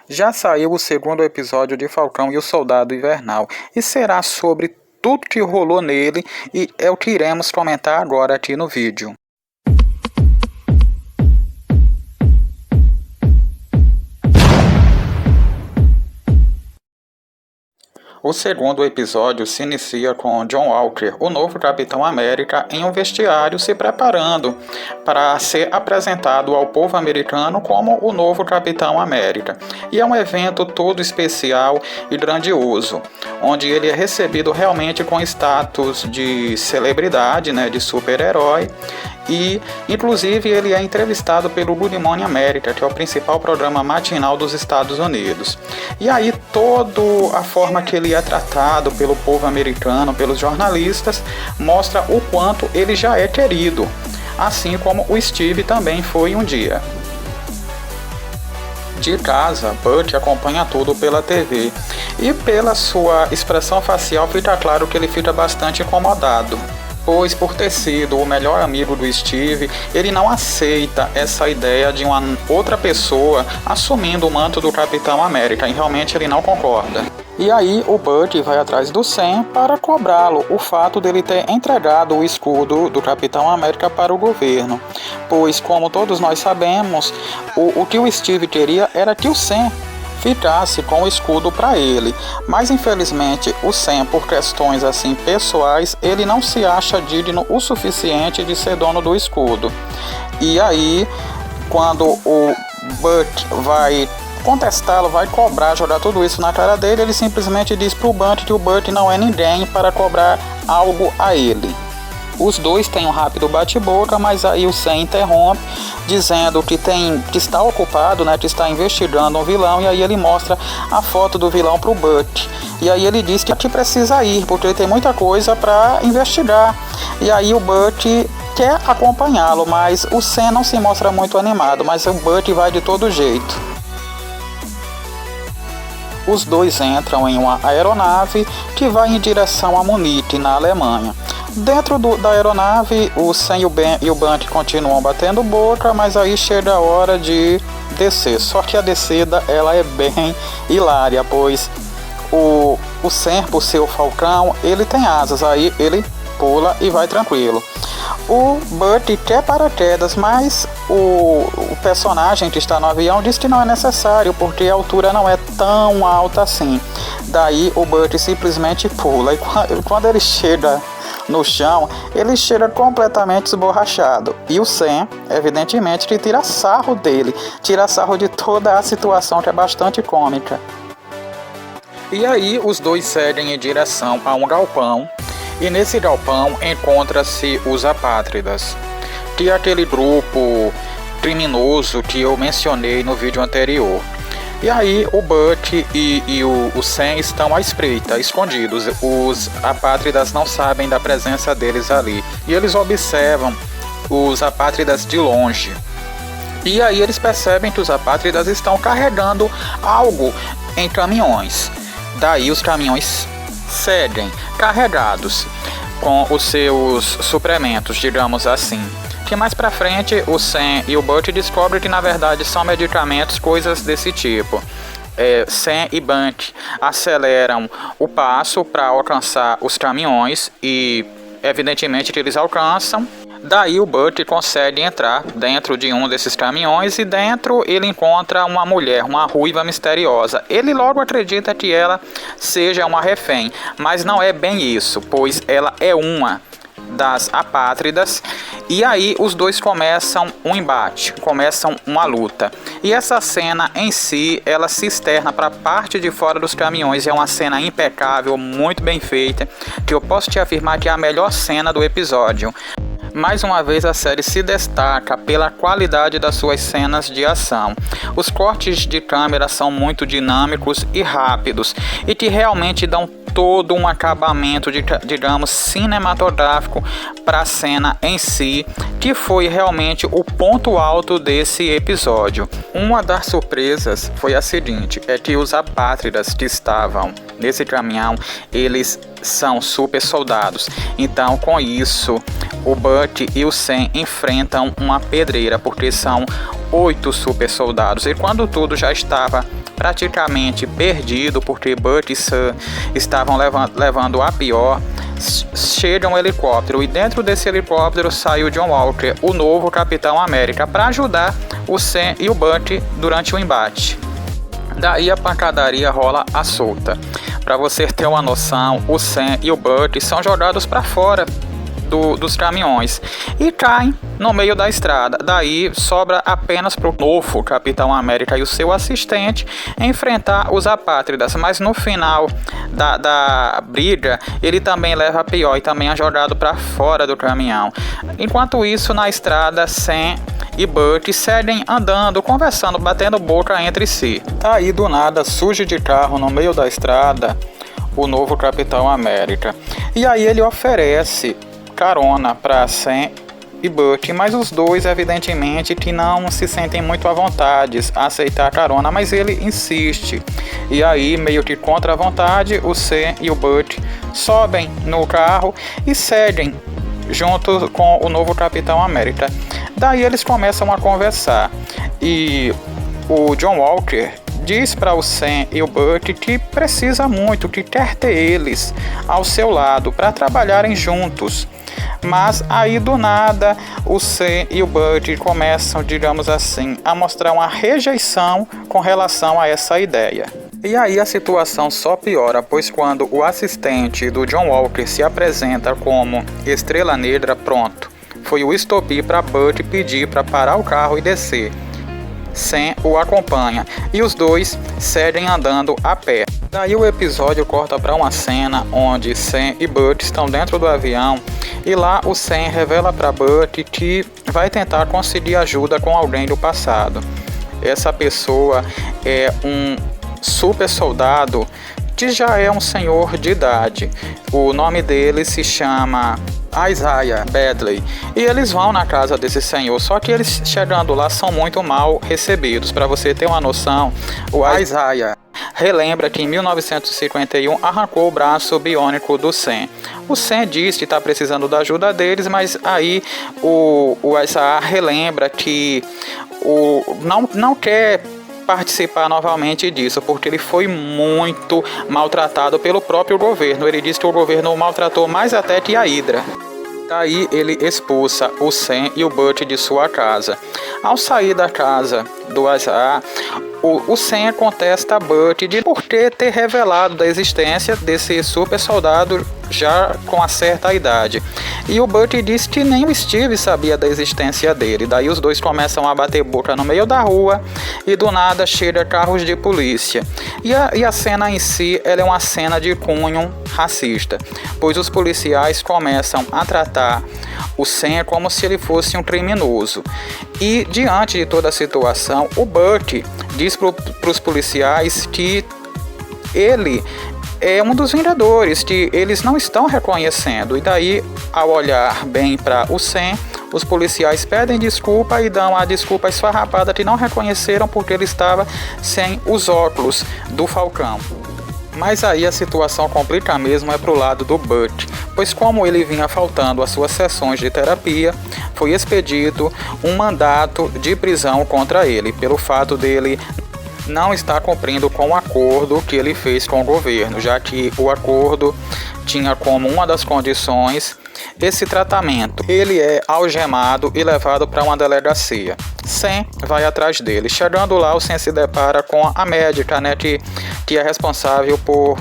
Já saiu o segundo episódio de Falcão e o Soldado Invernal e será sobre tudo que rolou nele e é o que iremos comentar agora aqui no vídeo. O segundo episódio se inicia com John Walker, o novo Capitão América, em um vestiário se preparando para ser apresentado ao povo americano como o novo Capitão América. E é um evento todo especial e grandioso, onde ele é recebido realmente com status de celebridade, de super-herói. E, inclusive, ele é entrevistado pelo Good Morning America, que é o principal programa matinal dos Estados Unidos. E aí, toda a forma que ele é tratado pelo povo americano, pelos jornalistas, mostra o quanto ele já é querido, assim como o Steve também foi um dia. De casa, Bucky acompanha tudo pela TV, e pela sua expressão facial fica claro que ele fica bastante incomodado. Pois, por ter sido o melhor amigo do Steve, ele não aceita essa ideia de uma outra pessoa assumindo o manto do Capitão América, e realmente ele não concorda. E aí o Bucky vai atrás do Sam para cobrá-lo o fato dele ter entregado o escudo do Capitão América para o governo. Pois, como todos nós sabemos, o que o Steve queria era que o Sam ficasse com o escudo para ele, mas infelizmente o Sam, por questões assim pessoais, ele não se acha digno o suficiente de ser dono do escudo. E aí, quando o Bucky vai contestá-lo, vai cobrar, jogar tudo isso na cara dele, ele simplesmente diz pro Bucky que o Bucky não é ninguém para cobrar algo a ele. Os dois têm um rápido bate-boca, mas aí o Sam interrompe, dizendo que está ocupado, que está investigando um vilão, e aí ele mostra a foto do vilão pro Bucky. E aí ele diz que precisa ir, porque ele tem muita coisa para investigar. E aí o Bucky quer acompanhá-lo, mas o Sam não se mostra muito animado, mas o Bucky vai de todo jeito. Os dois entram em uma aeronave que vai em direção a Munique, na Alemanha. Dentro da aeronave, o Sam e o Bucky continuam batendo boca, mas aí chega a hora de descer. Só que a descida ela é bem hilária, pois o Sam, por ser o Falcão, ele tem asas, aí ele pula e vai tranquilo. O Bucky quer paraquedas, mas o personagem que está no avião diz que não é necessário, porque a altura não é tão alta assim. Daí o Bucky simplesmente pula, e quando ele chega no chão, ele chega completamente esborrachado. E o Sam, evidentemente, que tira sarro dele, tira sarro de toda a situação, que é bastante cômica. E aí os dois seguem em direção a um galpão, e nesse galpão encontra-se os Apátridas, que é aquele grupo criminoso que eu mencionei no vídeo anterior. E aí o Bucky e o Sam estão à espreita, escondidos. Os Apátridas não sabem da presença deles ali, e eles observam os Apátridas de longe. E aí eles percebem que os Apátridas estão carregando algo em caminhões. Daí os caminhões seguem carregados com os seus suplementos, digamos assim. Que mais pra frente o Sam e o Bucky descobrem que na verdade são medicamentos, coisas desse tipo. Sam e Bucky aceleram o passo para alcançar os caminhões e evidentemente que eles alcançam. Daí o Bucky consegue entrar dentro de um desses caminhões e dentro ele encontra uma mulher, uma ruiva misteriosa. Ele logo acredita que ela seja uma refém, mas não é bem isso, pois ela é uma das Apátridas. E aí os dois começam um embate, começam uma luta. E essa cena em si, ela se externa para a parte de fora dos caminhões. É uma cena impecável, muito bem feita, que eu posso te afirmar que é a melhor cena do episódio. Mais uma vez a série se destaca pela qualidade das suas cenas de ação. Os cortes de câmera são muito dinâmicos e rápidos e que realmente dão todo um acabamento, digamos, cinematográfico para a cena em si, que foi realmente o ponto alto desse episódio. Uma das surpresas foi a seguinte, é que os Apátridas que estavam nesse caminhão, eles são super soldados. Então, com isso, o Bucky e o Sam enfrentam uma pedreira, porque são 8 super soldados. E quando tudo já estava praticamente perdido, porque Burt e Sam estavam levando a pior, chega um helicóptero e dentro desse helicóptero sai o John Walker, o novo Capitão América, para ajudar o Sam e o Burt durante o embate. Daí a pancadaria rola à solta. Para você ter uma noção, o Sam e o Burt são jogados para fora dos caminhões e caem no meio da estrada. Daí sobra apenas para o novo Capitão América e o seu assistente enfrentar os apátridas, mas no final da briga ele também leva a pior e também é jogado para fora do caminhão. Enquanto isso, na estrada, Sam e Burt seguem andando, conversando, batendo boca entre si. Daí do nada surge de carro no meio da estrada o novo Capitão América, e aí ele oferece carona para Sam e Burt, mas os dois evidentemente que não se sentem muito à vontade a aceitar a carona, mas ele insiste. E aí, meio que contra a vontade, o Sam e o Burt sobem no carro e seguem junto com o novo Capitão América. Daí eles começam a conversar e o John Walker diz para o Sam e o Burt que precisa muito, que quer ter eles ao seu lado para trabalharem juntos. Mas aí do nada o Sam e o Burt começam, digamos assim, a mostrar uma rejeição com relação a essa ideia. E aí a situação só piora, pois quando o assistente do John Walker se apresenta como Estrela Negra, pronto, foi o estopim para Burt pedir para parar o carro e descer. Sam o acompanha e os dois seguem andando a pé. Daí o episódio corta para uma cena onde Sam e Burt estão dentro do avião e lá o Sam revela para Burt que vai tentar conseguir ajuda com alguém do passado. Essa pessoa é um super soldado que já é um senhor de idade. O nome dele se chama Isaiah Bradley, e eles vão na casa desse senhor, só que eles chegando lá são muito mal recebidos. Para você ter uma noção, o Isaiah relembra que em 1951 arrancou o braço biônico do Sam. O Sam diz que está precisando da ajuda deles, mas aí o Isaiah relembra que não quer participar novamente disso, porque ele foi muito maltratado pelo próprio governo. Ele diz que o governo o maltratou mais até que a Hydra. Daí ele expulsa o Sam e o Burt de sua casa. Ao sair da casa do Isaiah, o Sam contesta a Burt por ter revelado da existência desse super soldado já com uma certa idade. E o Burt diz que nem o Steve sabia da existência dele. Daí os dois começam a bater boca no meio da rua e do nada chega carros de polícia. E a cena em si ela é uma cena de cunho racista, pois os policiais começam a tratar o Sam como se ele fosse um criminoso. E diante de toda a situação, o Burt diz para os policiais que ele é um dos Vingadores, que eles não estão reconhecendo. E daí, ao olhar bem para o Sam, os policiais pedem desculpa e dão a desculpa esfarrapada que não reconheceram porque ele estava sem os óculos do Falcão. Mas aí a situação complica mesmo é pro lado do Burt, pois como ele vinha faltando às suas sessões de terapia, foi expedido um mandato de prisão contra ele, pelo fato dele não estar cumprindo com o acordo que ele fez com o governo, já que o acordo tinha como uma das condições esse tratamento. Ele é algemado e levado para uma delegacia. Sam vai atrás dele. Chegando lá, o Sam se depara com a médica, né, que é responsável por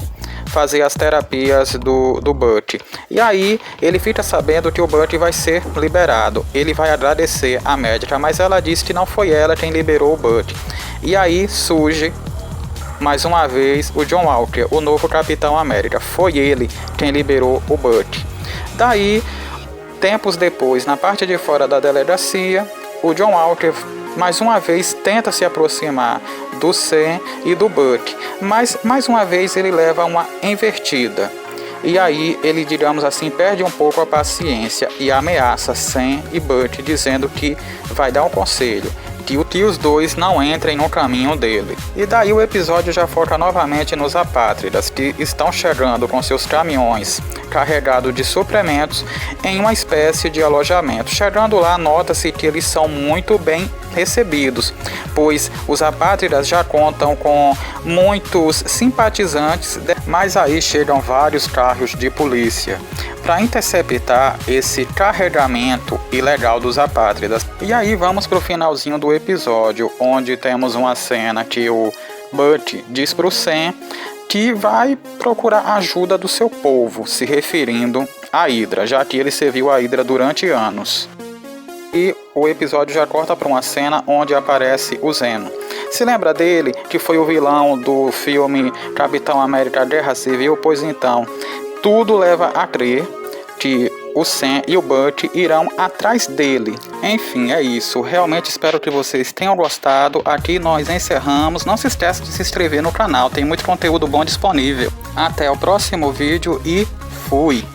fazer as terapias do Burt. E aí ele fica sabendo que o Burt vai ser liberado. Ele vai agradecer a médica, mas ela disse que não foi ela quem liberou o Burt. E aí surge mais uma vez o John Walker, o novo Capitão América. Foi ele quem liberou o Burt. Daí, tempos depois, na parte de fora da delegacia, o John Walker mais uma vez tenta se aproximar do Sam e do Burt, mas mais uma vez ele leva uma invertida. E aí ele, digamos assim, perde um pouco a paciência e ameaça Sam e Burt, dizendo que vai dar um conselho, que os dois não entrem no caminho dele. E daí o episódio já foca novamente nos apátridas, que estão chegando com seus caminhões carregados de suprimentos em uma espécie de alojamento. Chegando lá, nota-se que eles são muito bem recebidos, pois os apátridas já contam com muitos simpatizantes, mas aí chegam vários carros de polícia para interceptar esse carregamento ilegal dos apátridas. E aí vamos pro finalzinho do episódio, onde temos uma cena que o Butch diz pro Sam que vai procurar a ajuda do seu povo, se referindo à Hydra, já que ele serviu a Hydra durante anos. E o episódio já corta para uma cena onde aparece o Zemo. Se lembra dele, que foi o vilão do filme Capitão América Guerra Civil? Pois então, tudo leva a crer que o Sam e o Butch irão atrás dele. Enfim, é isso. Realmente espero que vocês tenham gostado. Aqui nós encerramos. Não se esqueça de se inscrever no canal. Tem muito conteúdo bom disponível. Até o próximo vídeo e fui!